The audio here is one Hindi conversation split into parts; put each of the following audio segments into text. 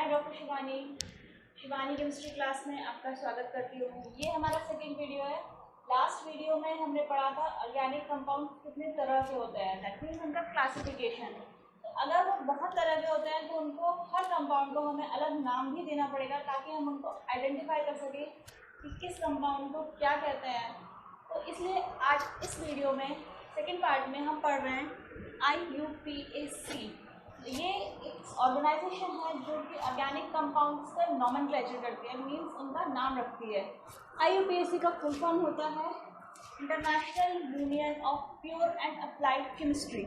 मैं डॉक्टर शिवानी केमिस्ट्री क्लास में आपका स्वागत करती हूँ। ये हमारा सेकेंड वीडियो है। लास्ट वीडियो में हमने पढ़ा था ऑर्गेनिक कंपाउंड कितने तरह के होते हैं, दैट मीन्स उनका क्लासिफिकेशन। अगर वो बहुत तरह के होते हैं तो उनको हर कंपाउंड को हमें अलग नाम भी देना पड़ेगा ताकि हम उनको आइडेंटिफाई कर सकें कि किस कंपाउंड को क्या कहते हैं। तो इसलिए आज इस वीडियो में सेकेंड पार्ट में हम पढ़ रहे हैं IUPAC। ये एक ऑर्गेनाइजेशन है जो कि ऑर्गेनिक कंपाउंड्स का नॉमेनक्लेचर करती है, मीन्स उनका नाम रखती है। IUPAC का फुल फॉर्म होता है international union of pure and applied chemistry.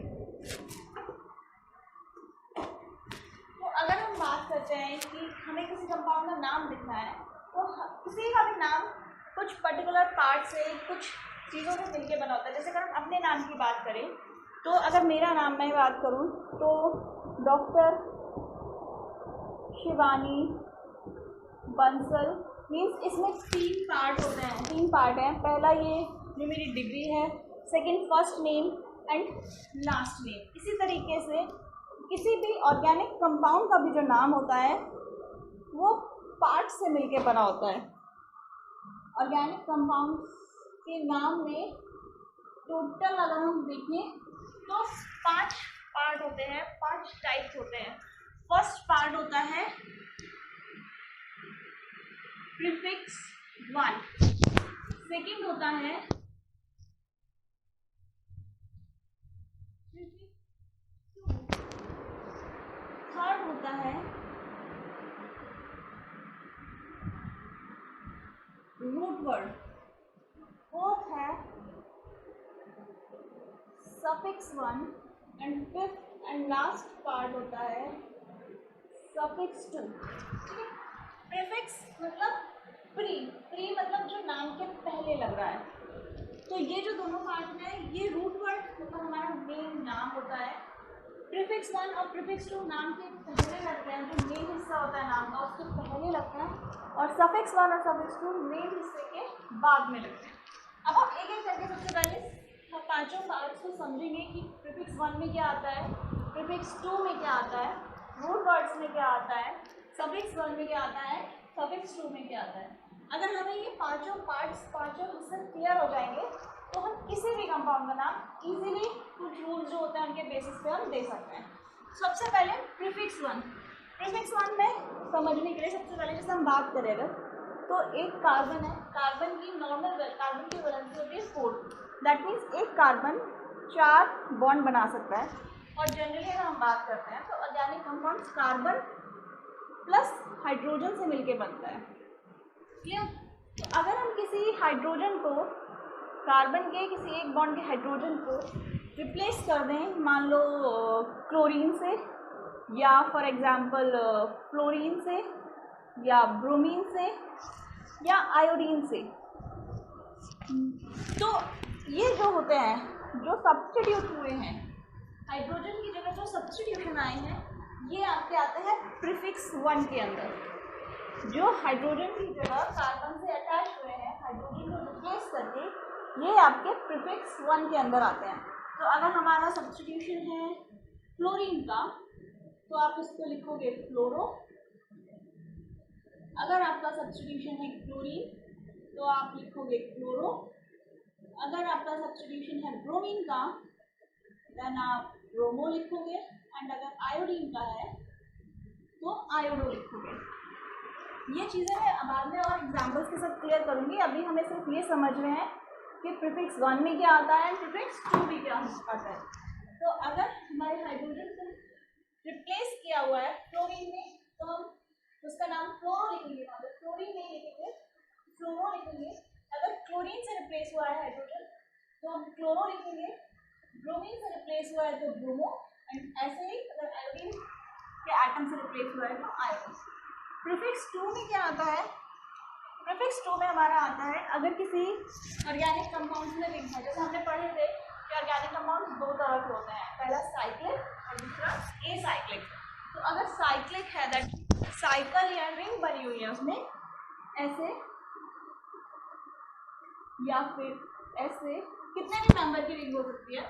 तो अगर हम बात करते हैं कि हमें किसी कंपाउंड का नाम लिखना है तो किसी का भी नाम कुछ पर्टिकुलर पार्ट से कुछ चीज़ों से मिलकर बना होता है। जैसे अगर हम अपने नाम की बात करें तो अगर मेरा नाम मैं बात करूं तो डॉक्टर शिवानी बंसल मीन्स इसमें तीन पार्ट हैं। पहला ये जो मेरी डिग्री है, second first name and last name. इसी तरीके से किसी भी ऑर्गेनिक कंपाउंड का भी जो नाम होता है वो पार्ट से मिलके बना होता है। ऑर्गेनिक कंपाउंड के नाम में टोटल अगर हम देखें तो 5 पार्ट होते हैं, 5 टाइप्स होते हैं। फर्स्ट पार्ट होता है प्रीफिक्स 1, सेकंड होता है प्रीफिक्स 2, थर्ड होता है रूट वर्ड, फोर्थ है suffix 1 and fifth and last part होता है सफिक्स 2। ठीक है, प्रीफिक्स मतलब प्री मतलब जो नाम के पहले लग रहा है। तो ये जो दोनों पार्ट हैं ये रूट वर्ड मतलब हमारा मेन नाम होता है। प्रीफिक्स 1 और प्रीफिक्स 2 नाम के पहले लगते हैं, जो मेन हिस्सा होता है नाम का उसके पहले लगता है, और सफिक्स 1 और सफिक्स 2 मेन हिस्से के बाद में लगते हैं। अब हम एक एक करके सबसे पहले हम पांचों पार्ट्स को समझेंगे कि प्रीफिक्स 1 में क्या आता है, प्रीफिक्स 2 में क्या आता है, रूट वर्ड्स में क्या आता है, सफिक्स 1 में क्या आता है, सफिक्स 2 में क्या आता है। अगर हमें ये पांचों हिस्से क्लियर हो जाएंगे तो हम किसी भी कंपाउंड का नाम इजीली कुछ रूल्स जो होते हैं उनके बेसिस पे हम दे सकते हैं। सबसे पहले प्रीफिक्स 1 में समझने के लिए सबसे पहले जैसे हम बात करें अगर तो एक कार्बन है, कार्बन की वैलेंसी होती है 4, दैट मीन्स एक कार्बन 4 बॉन्ड बना सकता है। और जनरली अगर हम बात करते हैं तो organic compound carbon plus hydrogen से मिलके बनता है। क्लियर? तो अगर हम किसी हाइड्रोजन को कार्बन के किसी एक बॉन्ड के हाइड्रोजन को रिप्लेस कर दें, मान लो क्लोरीन से या फॉर एग्जांपल फ्लोरीन से या ब्रोमीन से या आयोडीन से, तो ये जो होते हैं जो सब्स्टिट्यूट हुए हैं हाइड्रोजन की जगह, जो सब्स्टिट्यूशन आए हैं ये आपके आते हैं प्रीफिक्स 1 के अंदर। जो हाइड्रोजन की जगह कार्बन से अटैच हुए हैं, हाइड्रोजन को रिप्लेस करके ये आपके प्रीफिक्स 1 के अंदर आते हैं। तो अगर हमारा सब्स्टिट्यूशन है फ्लोरीन का तो आप इसको लिखोगे फ्लोरो। अगर आपका सब्स्टिट्यूशन है क्लोरीन तो आप लिखोगे क्लोरो। अगर आपका सब्स्टिट्यूशन है ब्रोमीन का देन आप ब्रोमो लिखोगे, एंड अगर आयोडीन का है तो आयोडो लिखोगे। ये चीज़ें मैं बाद में और एग्जाम्पल्स के साथ क्लियर करूँगी। अभी हमें सिर्फ ये समझ रहे हैं कि प्रीफिक्स 1 में क्या आता है, प्रीफिक्स 2 में क्या आता है। तो अगर हमारे हाइड्रोजन से रिप्लेस किया हुआ है फ्लोरीन में तो हम उसका नाम फ्लोरो लिखेंगे, मतलब फ्लोरीन नहीं लिखेंगे, फ्लोरो लिखेंगे। अगर क्लोरीन से रिप्लेस हुआ है हाइड्रोजन तो हम क्लोरो लिखेंगे, ब्रोमीन से रिप्लेस हुआ है तो ब्रोमो, एंड ऐसे ही अगर आयोडीन के एटम से रिप्लेस हुआ है तो आयोडीन। प्रीफिक्स 2 में क्या आता है, प्रीफिक्स 2 में हमारा आता है अगर किसी ऑर्गेनिक कंपाउंड में लिखना है, जैसे हमने पढ़े थे कि ऑर्गेनिक कंपाउंड 2 तरह के होते हैं, पहला साइक्लिक और दूसरा एसाइक्लिक। तो अगर साइक्लिक है दैट साइकिल या रिंग बनी हुई है उसमें ऐसे या फिर ऐसे, कितने भी मेंबर की रिंग हो सकती है,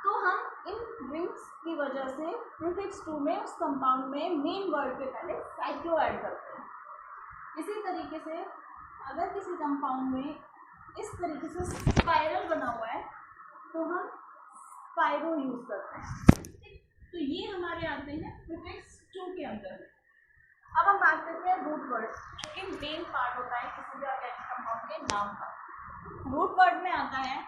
तो हम इन ड्रिंक्स की वजह से प्रीफिक्स 2 में उस कंपाउंड में मेन वर्ड के पहले साइक्लो ऐड करते हैं। इसी तरीके से अगर किसी कंपाउंड में इस तरीके से स्पाइरल बना हुआ है तो हम स्पाइरो यूज करते हैं। तो ये हमारे आते हैं प्रीफिक्स 2 के अंदर। अब हम बात करते हैं रूट वर्ड, जो कि मेन पार्ट होता है किसी भी ऑर्गेनिक कंपाउंड के नाम का। रूट वर्ड में आता है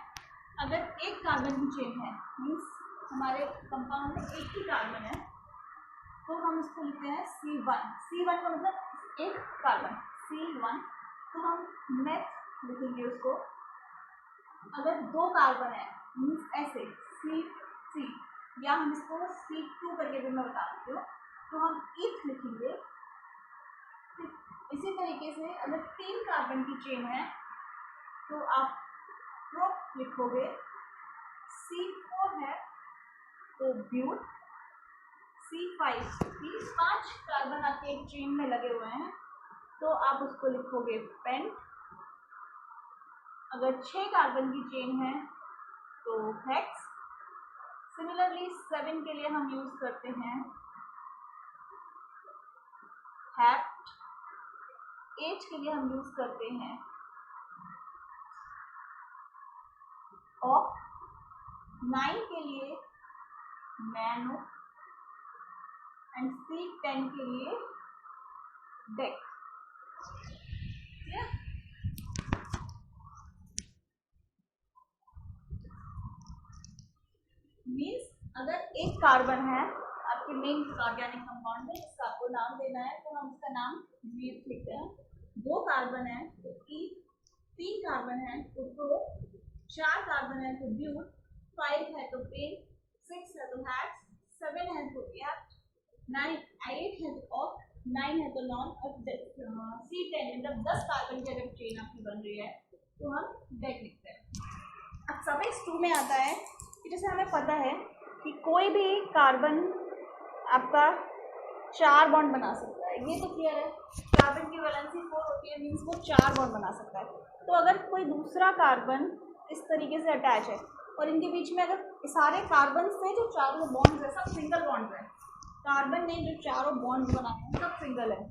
अगर एक कार्बन की चेन है, मीन्स हमारे कंपाउंड में एक ही कार्बन है, तो हम इसको लिखते हैं C1। C1 का मतलब एक कार्बन, C1। तो हम नेक्स्ट लिखेंगे उसको। अगर दो कार्बन है मीन्स ऐसे C, या हम इसको C2 करके भी मैं बता देती हूँ, तो हम इथ लिखेंगे। इसी तरीके से अगर 3 कार्बन की चेन है तो आप प्रो लिखोगे। C4 है तो ब्यूट। C5, 5 कार्बन आपके एक चेन में लगे हुए हैं तो आप उसको लिखोगे पेंट। अगर 6 कार्बन की चेन है तो हेक्स। सिमिलरली 7 के लिए हम यूज करते हैं हैप्ट। 8 के लिए हम यूज करते हैं ऑक। 9 के लिए नैनो एंड C10 के लिए डेक। मीन्स अगर एक कार्बन है आपके मेन ऑर्गेनिक कंपाउंड में जिसका आपको नाम देना है तो हम उसका नाम मीथ लिखते हैं। 2 कार्बन है तो ई, 3 कार्बन है तो प्रो, 4 कार्बन है तो ब्यूट, 5 है तो पेन, 6 है तो हैट्स, 7 है तो एप्ट, 8 है तो ऑफ, 9 है तो नॉन, और C10 मतलब 10 कार्बन की अगर चेन आपकी बन रही है तो हम डेक लिखते हैं। अब सफिक्स 2 में आता है कि जैसे हमें पता है कि कोई भी कार्बन आपका 4 बॉन्ड बना सकता है, ये तो क्लियर है। कार्बन की वैलेंसी 4 होती है, मीन्स वो 4 बॉन्ड बना सकता है। तो अगर कोई दूसरा कार्बन इस तरीके से अटैच है और इनके बीच में अगर सारे कार्बन से जो चारों बॉन्ड है सब सिंगल बॉन्ड है, कार्बन ने जो चारों बॉन्ड बनाए हैं सब सिंगल है,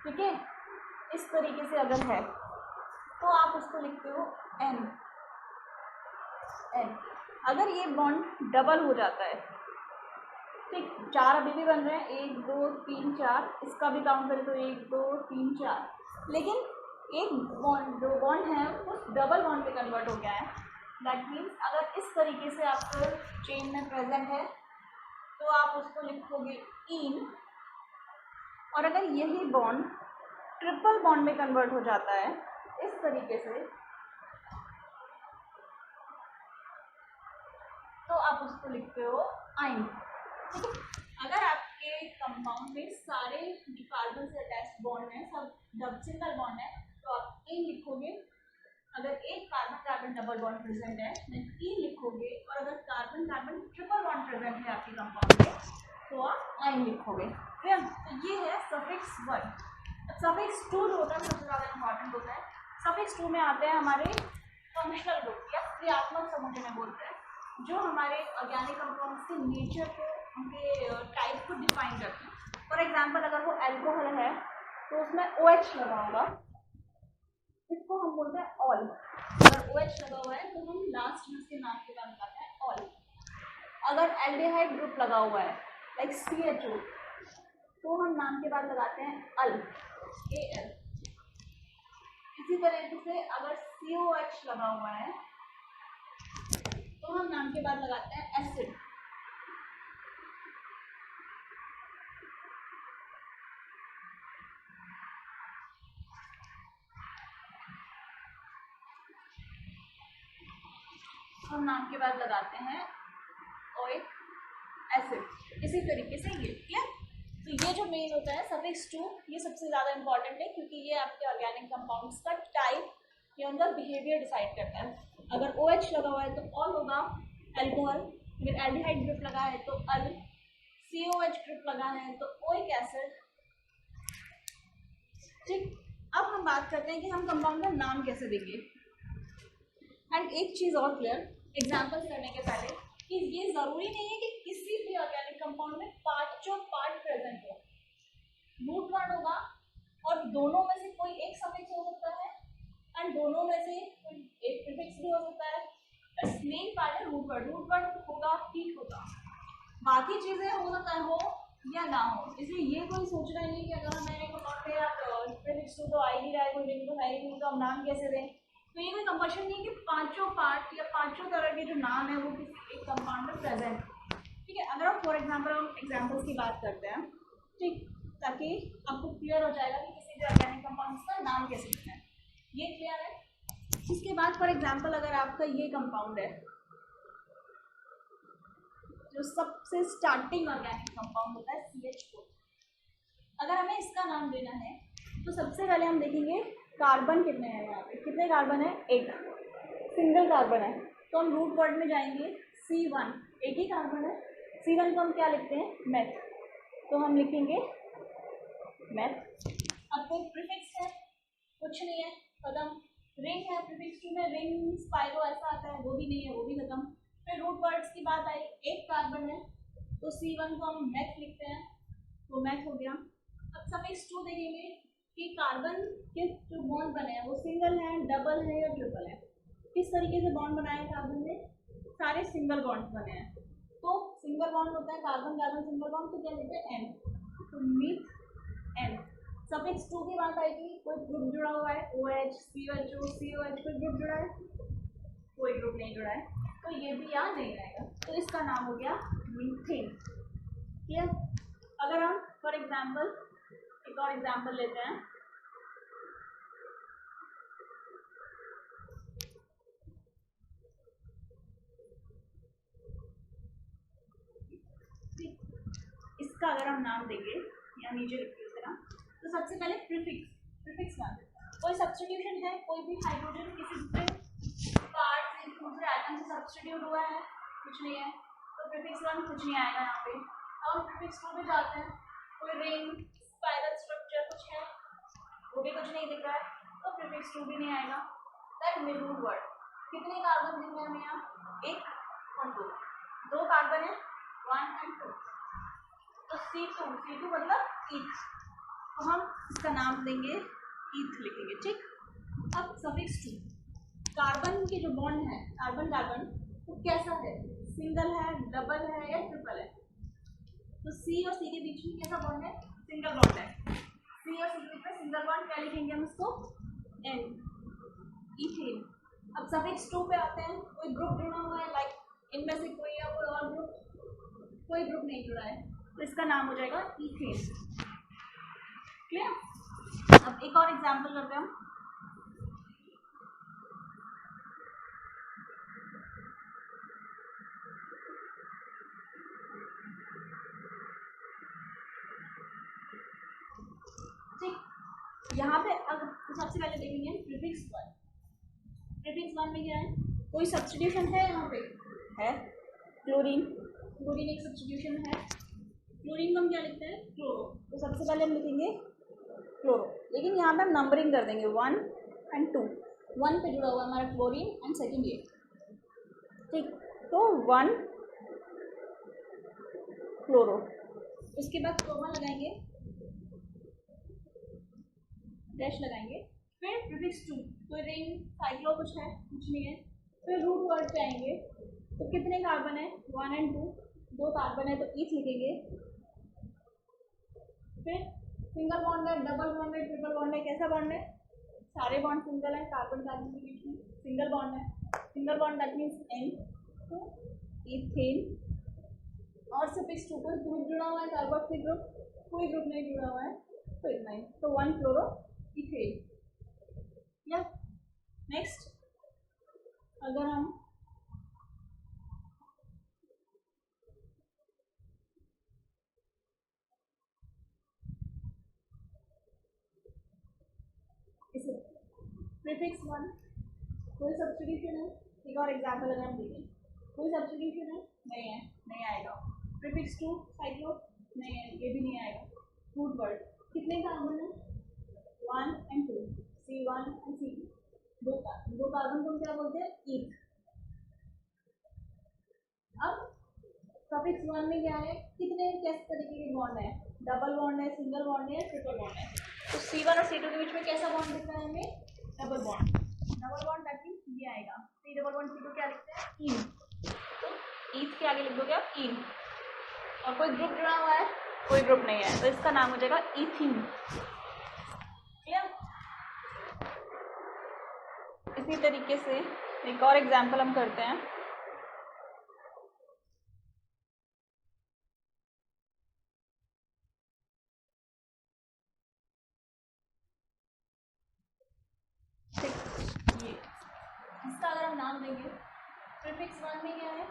ठीक है, इस तरीके से अगर है तो आप उसको लिखते हो N। अगर ये बॉन्ड डबल हो जाता है, ठीक, 4 अभी भी बन रहे हैं, 1 2 3 4, इसका भी काउंट करें तो 1 2 3 4, लेकिन एक बॉन्ड जो बॉन्ड है वो डबल बॉन्ड में कन्वर्ट हो गया है। दैट मीन्स अगर इस तरीके से आपको चेन में प्रेजेंट है तो आप उसको लिखोगे इन। और अगर यही बॉन्ड ट्रिपल बॉन्ड में कन्वर्ट हो जाता है इस तरीके से तो आप उसको लिखते हो आइन। ठीक है, अगर आपके कंपाउंड में सारे जो कार्बन से अटैच्ड बॉन्ड हैं सब सिंगल बॉन्ड है तो आप इन लिखोगे। अगर एक carbon carbon double bond present है देन इन लिखोगे, और अगर carbon carbon triple bond present है आपके कंपाउंड में तो आप आइन लिखोगे। ठीक है, तो ये है सफिक्स 1। सफिक्स 2 जो होता है सबसे ज़्यादा इंपॉर्टेंट होता है। सफिक्स 2 में आते हैं हमारे फंक्शनल ग्रुप या क्रियात्मक समूह जिन्हें बोलते हैं, जो हमारे ऑर्गेनिक कंपाउंड्स के नेचर को, उनके टाइप को डिफाइन करते हैं। फॉर एग्जांपल अगर वो अल्कोहल है तो उसमें OH लगा होगा, इसको हम बोलते हैं ऑल। अगर OH लगा हुआ है तो हम लास्ट में उसके नाम के बाद लगाते हैं ऑल। अगर एल्डिहाइड ग्रुप लगा हुआ है लाइक CHO तो हम नाम के बाद लगाते हैं अल, AL। इसी तरीके से अगर COH लगा हुआ है तो हम नाम के बाद लगाते हैं एसिड। हम नाम के बाद लगाते हैं ओइक एसिड। इसी तरीके से ये क्लियर। तो ये जो मेन होता है सफिक्स 2, ये सबसे ज़्यादा इंपॉर्टेंट है क्योंकि ये आपके ऑर्गेनिक कंपाउंड्स का टाइप या उनका बिहेवियर डिसाइड करता है। अगर OH लगा हुआ है तो ऑल होगा अल्कोहल, अगर एल्डिहाइड ग्रुप लगा है तो अल, COH ग्रुप लगा है तो ओइक एसिड। ठीक, अब हम बात करते हैं कि हम कंपाउंड का नाम कैसे देंगे। एंड एक चीज़ और क्लियर एग्जाम्पल्स करने के पहले कि ये ज़रूरी नहीं है कि किसी भी ऑर्गेनिक कंपाउंड में पांचों पार्ट प्रेजेंट हो। रूट वर्ड होगा और दोनों में से कोई एक सफिक्स हो सकता है एंड दोनों में से कोई एक प्रीफिक्स भी हो सकता है। बस मेन पार्ट है रूट वर्ड। रूट वर्ड होगा ठीक होगा, बाकी चीज़ें हो सकता है हो या ना हो। इसलिए ये कोई सोचना नहीं कि अगर हमें प्रीफिक्स तो आ ही नहीं रहा है, कोई लिंक तो है ही नहीं, तो हम नाम कैसे दें। तो ये कोई कंपल्शन नहीं है कि पांचों पार्ट या पांचों तरह के जो नाम है वो किसी एक कंपाउंड में प्रेजेंट। ठीक है, अगर हम फॉर एग्जांपल हम एग्जांपल्स की बात करते हैं, ठीक, ताकि आपको क्लियर हो जाएगा कि किसी भी ऑर्गेनिक कंपाउंड्स का नाम कैसे लिखना है, ये क्लियर है। इसके बाद फॉर एग्जांपल अगर आपका ये कंपाउंड है जो सबसे स्टार्टिंग ऑर्गेनिक कंपाउंड होता है CH4, अगर हमें इसका नाम देना है तो सबसे पहले हम देखेंगे कार्बन कितने हैं। यहाँ पे कितने कार्बन है, एक सिंगल कार्बन है, तो हम रूट वर्ड में जाएंगे C1, एक ही कार्बन है। C1 को हम क्या लिखते हैं, मेथ, तो हम लिखेंगे मेथ। अब कोई प्रीफिक्स है, कुछ नहीं है, खत्म। रिंग है, प्रीफिक्स 2 में रिंग स्पाइरो ऐसा आता है, वो भी नहीं है, वो भी खत्म। फिर रूट वर्ड्स की बात आई, एक कार्बन है तो C1 को हम मेथ लिखते हैं, तो मेथ हो गया। अब सफिक्स 2 देखेंगे कि कार्बन के जो बॉन्ड बने हैं वो सिंगल है, डबल है या ट्रिपल है। किस तरीके से बॉन्ड बनाए हैं कार्बन में, सारे सिंगल बॉन्ड बने हैं, तो सिंगल बॉन्ड होता है कार्बन कार्बन सिंगल बॉन्ड, तो क्या लिखते हैं N, तो मीथ N। सफिक्स 2 की बात आएगी, कोई ग्रुप जुड़ा हुआ है OH CHO COH, कोई ग्रुप जुड़ा है, कोई ग्रुप नहीं जुड़ा है, तो ये भी यहाँ नहीं आएगा, तो इसका नाम हो गया मीथेन। क्लियर। अगर हम फॉर एग्जांपल एक और एग्जांपल लेते हैं, इसका अगर हम नाम देंगे या नीचे लिखते हैं ना, तो सबसे पहले प्रीफिक्स 1, कोई सब्स्टिट्यूशन है, कोई भी हाइड्रोजन किसी दूसरे पार्ट से दूसरे आइटम से सब्स्टिट्यूट हुआ है, कुछ नहीं है, तो प्रीफिक्स 1 कुछ नहीं आएगा यहाँ पे। अब हम प्रीफिक्स 2 पे जाते हैं, कोई रिंग स्पाइरल स्ट्रक्चर कुछ है, वो भी कुछ नहीं दिख रहा है, तो प्रीफिक्स 2 भी नहीं आएगा। दैट मीन रूट वर्ड, कितने कार्बन दिख रहे हैं हमें यहाँ, एक और दो कार्बन है, 1 and 2, तो C2 मतलब ईथ, तो हम इसका नाम देंगे ईथ लिखेंगे। ठीक। अब सफिक्स 2, कार्बन के जो बॉन्ड है कार्बन कार्बन तो कैसा है, सिंगल है, डबल है या ट्रिपल है, तो C और C के बीच में कैसा बॉन्ड है, सिंगल बॉन्ड है। C और C के बीच में सिंगल बॉन्ड, क्या लिखेंगे हम इसको N, इथेन। अब सफिक्स 2 पे आते हैं, कोई ग्रुप जुड़ा हुआ है, लाइक इनमें से कोई या कोई और ग्रुप, कोई ग्रुप नहीं जुड़ा है, तो इसका नाम हो जाएगा इथेन। क्लियर। अब एक और एग्जांपल करते हैं हम, ठीक। यहाँ पे अब सबसे पहले देखेंगे प्रीफिक्स 1। प्रीफिक्स 1 में क्या है, कोई सब्स्टिट्यूशन है, यहाँ पे है क्लोरीन, क्लोरीन एक सब्स्टिट्यूशन है, क्लोरीन को हम क्या लिखते हैं, क्लोरो, तो सबसे पहले हम लिखेंगे क्लोरो, लेकिन यहाँ पे हम नंबरिंग कर देंगे 1 and 2, 1 पे जुड़ा हुआ हमारा क्लोरीन एंड सेकेंड ये, ठीक, तो 1 क्लोरो, उसके बाद क्रोमा लगाएंगे, डैश लगाएंगे, फिर प्रीफिक्स 2, तो रिंग साइक्लो कुछ है, कुछ नहीं है, फिर रूट वर्ड पे आएंगे, तो कितने कार्बन है, 1 and 2, दो कार्बन है तो ईथ लिखेंगे, फिर सिंगल बॉन्ड है, डबल बॉन्ड है, ट्रिपल बॉन्ड है, कैसा बॉन्ड है, सारे बॉन्ड सिंगल है, कार्बन कार्बन के बीच में सिंगल बॉन्ड है, single bond that means N, तो इथेन। और सफिक्स 2 पर ग्रुप जुड़ा हुआ है, कार्बोक्सिल ग्रुप, कोई ग्रुप नहीं जुड़ा हुआ है, तो इतना ही, तो 1 क्लोरो इथेन। या नेक्स्ट अगर हम इसे प्रीफिक्स 1, कोई सब्स्टिट्यूशन है, एक और एग्जांपल अगर हम देखें, कोई सब्स्टिट्यूशन है, नहीं आएगा। प्रीफिक्स 2 साइक्लो, नहीं है, ये भी नहीं आएगा। रूट वर्ड, कितने कार्बन है, 1 and 2, C1 and C2, दो कार्बन को हम क्या बोलते हैं, ईथ। अब सफिक्स 1 में क्या है, किस तरीके के बॉन्ड है, डबल बॉन्ड है, सिंगल बॉन्ड है, ट्रिपल बॉन्ड है। तो C1 और C2 के बीच में कैसा बॉन्ड दिख रहा है हमें, double bond. Double bond that means ये आएगा, C डबल बॉन्ड C2 क्या लिखते हैं, ईन। तो ईथ के आगे लिख दोगे आप ईन, और कोई ग्रुप जुड़ा हुआ है, कोई ग्रुप नहीं है, तो इसका नाम हो जाएगा इथीन। क्लियर। इसी तरीके से एक और एग्जांपल हम करते हैं। ये इसका अगर हम नाम देंगे, प्रीफिक्स 1 में क्या है,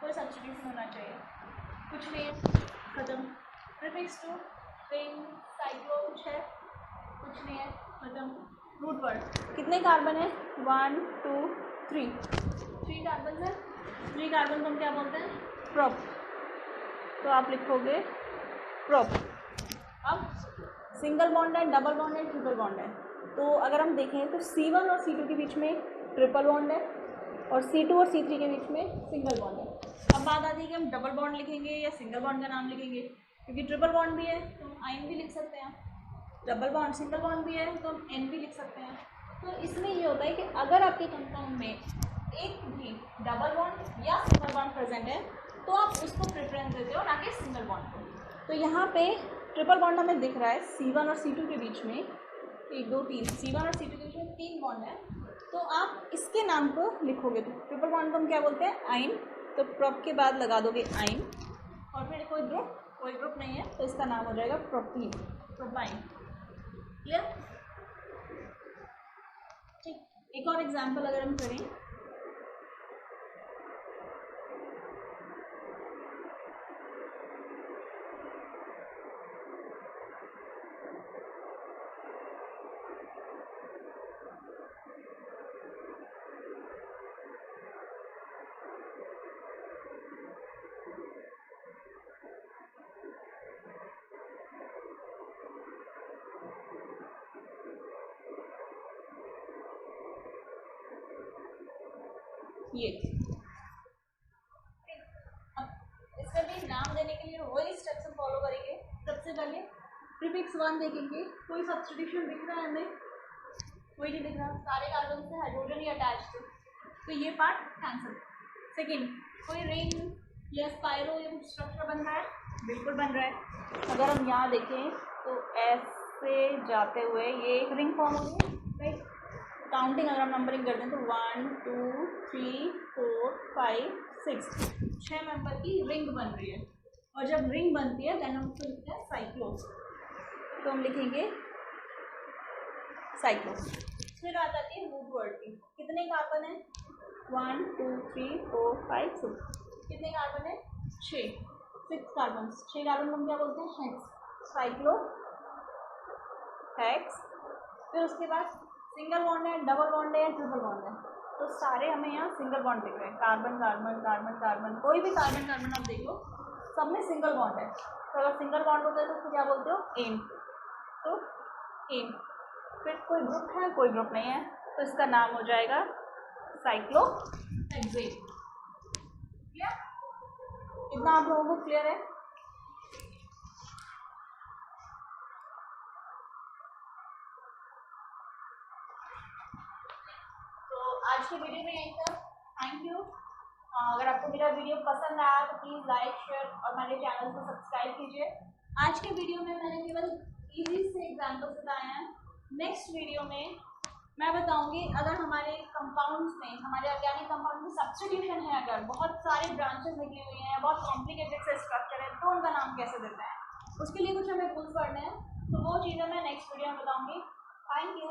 कोई सब्स्टिट्यूशन होना चाहिए, कुछ नहीं है, खत्म। प्रीफिक्स 2 रिंग, साइक्लो, कुछ है, कुछ नहीं है, खत्म। रूट वर्ड, कितने कार्बन है, 1 2 3, 3 कार्बन है, 3 कार्बन को हम क्या बोलते हैं, प्रोप। तो आप लिखोगे प्रोप। अब सिंगल बॉन्ड है, डबल बॉन्ड है, ट्रिपल बॉन्ड है। तो अगर हम देखें तो C1 और C2 के बीच में ट्रिपल बॉन्ड है, और C2 और C3 के बीच में सिंगल बॉन्ड है। अब बात आती है कि हम डबल बॉन्ड लिखेंगे या सिंगल बॉन्ड का नाम लिखेंगे, क्योंकि ट्रिपल बॉन्ड भी है तो हम आइन भी लिख सकते हैं, डबल बॉन्ड सिंगल बॉन्ड भी है तो हम एन भी लिख सकते हैं। तो इसमें ये होता है कि अगर आपके कंपाउंड में एक भी डबल बॉन्ड या सिंगल बॉन्ड प्रेजेंट है तो आप उसको प्रेफरेंस देते हो, ना कि सिंगल बॉन्ड को। तो यहाँ पे ट्रिपल बॉन्ड हमें दिख रहा है C1 और C2 के बीच में, 1 2 3, C1 और C2 के बीच में 3 बॉन्ड है। तो आप इसके नाम को लिखोगे तो ट्रिपल बॉन्ड को हम क्या बोलते हैं, आइन। तो प्रोप के बाद लगा दोगे आइन, और फिर कोई ग्रुप नहीं है तो इसका नाम हो जाएगा प्रोपीन, प्रोपाइन। क्लियर। ठीक, एक और एग्जांपल अगर हम करें, ये अब इसका भी नाम देने के लिए वही स्टेप्स हम फॉलो करेंगे। सबसे पहले प्रीफिक्स 1 देखेंगे, कोई सब्स्टिट्यूशन दिख रहा है हमें, कोई नहीं दिख रहा, सारे कार्बन से हाइड्रोजन ही अटैच थे, तो ये पार्ट कैंसिल। सेकेंड, कोई रिंग या स्पाइरो या कुछ स्ट्रक्चर बन रहा है, बिल्कुल बन रहा है। अगर हम यहाँ देखें तो ऐसे जाते हुए ये एक रिंग फॉर्म होगी, राइट। काउंटिंग अगर हम नंबरिंग करते हैं तो 1 2 3 4 5 6, 6 मेंबर की रिंग बन रही है। और जब रिंग बनती है देन हम उसको लिखते हैं साइक्लो। तो हम लिखेंगे साइक्लो। फिर आ जाती है रूट वर्ड की, कितने कार्बन है, 1 2 3 4 5 6, कितने कार्बन है, 6 कार्बन। 6 कार्बन को हम क्या बोलते हैं, हेक्स, साइक्लो हेक्स। फिर उसके बाद सिंगल बॉन्ड है, डबल बॉन्ड है या ट्रिपल बॉन्ड है, तो सारे हमें यहाँ सिंगल बॉन्ड दिख रहे हैं, कार्बन कार्बन कार्बन कार्बन, कोई भी कार्बन कार्बन आप देख लो सब में सिंगल बॉन्ड है। तो अगर सिंगल बॉन्ड होता है तो उसको क्या बोलते हो, एन। तो एन। फिर कोई ग्रुप है, कोई ग्रुप नहीं है, तो इसका नाम हो जाएगा साइक्लोहेक्सेन। क्लियर, इतना आप लोगों को क्लियर है। आज की वीडियो में यही था, थैंक यू। अगर आपको मेरा वीडियो पसंद आया तो प्लीज़ लाइक शेयर और मेरे चैनल को सब्सक्राइब कीजिए। आज के वीडियो में मैंने केवल इजी से एग्जाम्पल्स बताए हैं। नेक्स्ट वीडियो में मैं बताऊंगी अगर हमारे कंपाउंड्स में, हमारे ऑर्गेनिक कंपाउंड में सब्स्टिट्यूशन है, अगर बहुत सारे ब्रांचेस निकली हुई हैं, बहुत कॉम्प्लिकेटेड से स्ट्रक्चर है, तो उनका नाम कैसे देते हैं, उसके लिए कुछ हमें रूल्स पढ़ने हैं। तो वो चीज़ें मैं नेक्स्ट वीडियो में बताऊँगी। Thank you.